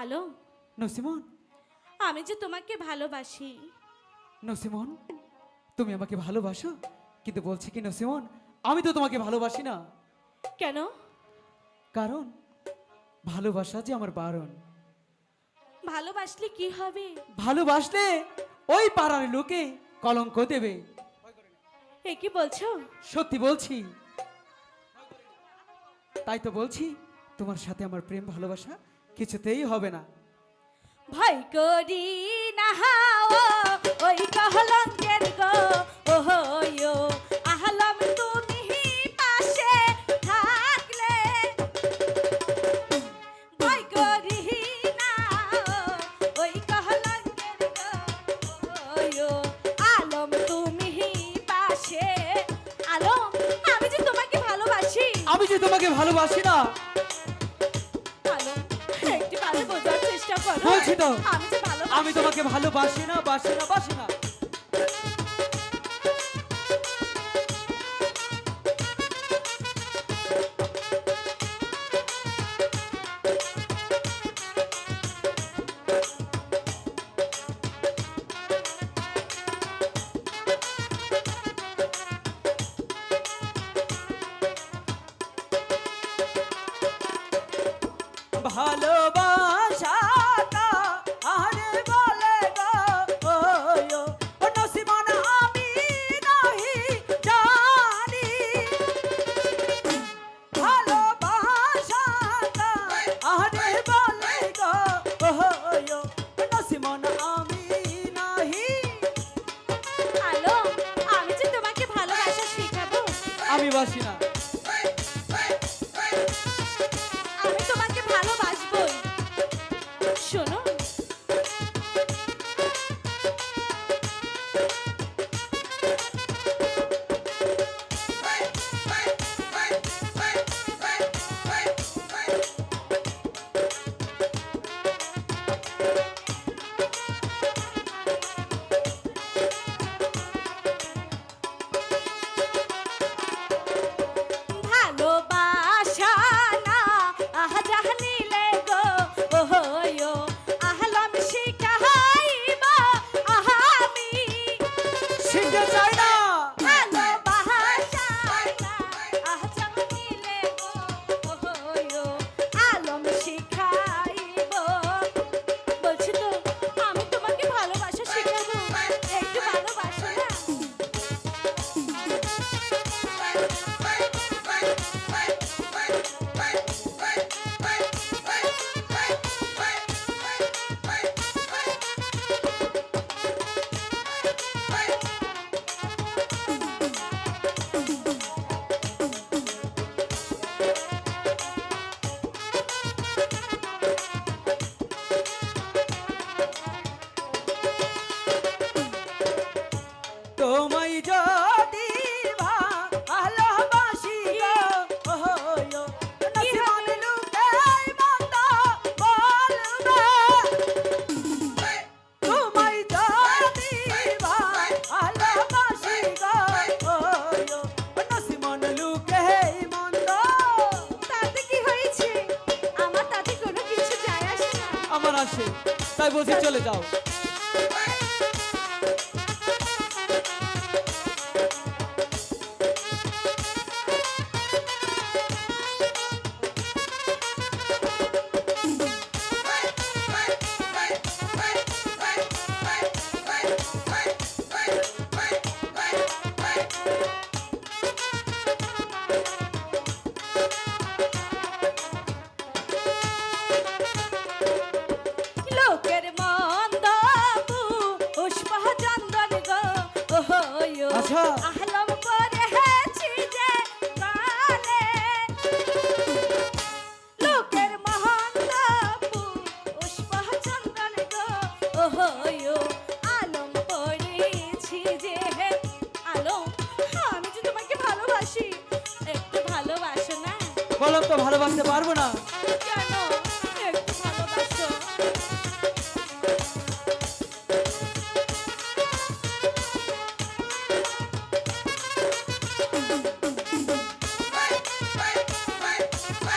আলো, নসিমন, আমি যে তোমাকে ভালোবাসি। নসিমন, তুমি আমাকে ভালোবাসো, কিন্তু বলছি কি নসিমন, আমি তো তোমাকে ভালোবাসি না। কেন? কারণ ভালোবাসা যে আমার বারণ। ভালোবাসলে কি হবে? ভালোবাসলে ওই পাড়ার লোকে কলঙ্ক দেবে। এ কি বলছো? সত্যি বলছি। তাই তো বলছি, তোমার সাথে আমার প্রেম ভালোবাসা কিছুতেই হবে না। ভয় করি না হাও ওই কলঙ্কের গো ওহো আহলম তুমি পাশে থাকলে। ভয় করি না ওই কলঙ্কের গো ওহো আলম তুমি পাশে। আলম, আমি যে তোমাকে ভালোবাসি। আমি যে তোমাকে ভালোবাসি না। আলম, একটু ভালো বোঝার চেষ্টা করো। বলছি তো, আমি যে ভালোবাসি। আমি তোমাকে ভালোবাসি না, বাসি না, বাসি না। ভালোবাসাটা আরে বলে গো ওয়ো, ও নসিমন আমি নাহি জানি। ভালোবাসাটা আরে বলে গো ওয়ো, ও নসিমন আমি নাহি। আলম, আমি যে তোমাকে ভালোবাসা শেখাবো। আমি বাসি না। আমি তোমাকে ভালোবাসবই। শোনো, ভালোবাসা না জানিলে গো ওহো আহলম শিখাইব আমি। শিখতে চাই না। ভালোবাসা না জানিলে গো ওহো আলম শিখাইব। বলছি তো, আমি তোমাকে ভালোবাসা শেখাবো। একটু ভালোবাসো না? তোমায় যদি ভালোবাসি গো ওহো, নসিমন লুকাই মন্দ বলবে। তোমায় যদি ভালোবাসি গো ওহো, নসিমন লুকাই মন্দ। তাতে কি হয়েছে? আমার তাতে কোনো কিছু যায় আসে না। আমার আসে, তাই বলছি চলে যাও। লোকের মন্দ পুষ্প চন্দন গো ওহো আচ্ছা। আহলম পরেছি যে কালে। লোকের মন্দ পুষ্প চন্দন গো ওহো আলম পরেছি যে। আলম, আমি যে তোমাকে ভালোবাসি। একটু ভালোবাসো না? বললাম তো ভালোবাসতে পারবো না। কেন? একটু ভালোবাসো।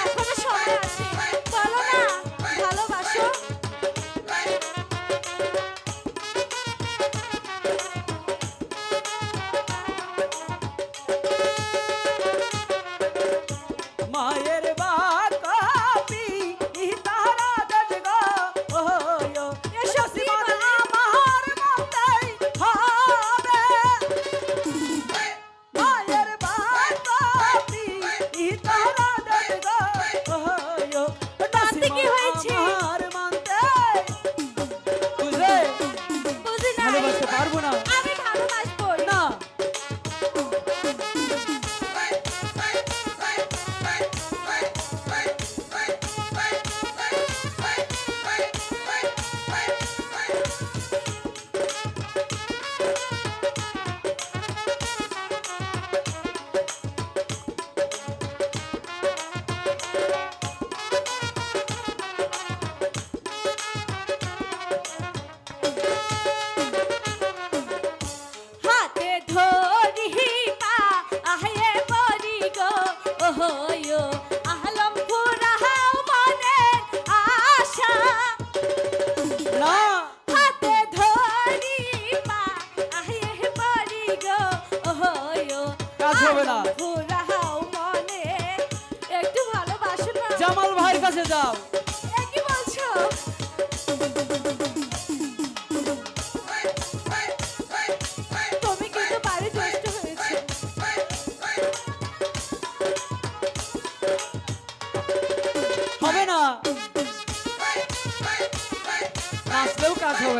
এখনো সময় আছে, বলো না ভালোবাসো।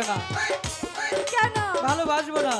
না, কেন? ভালোবাসবো না।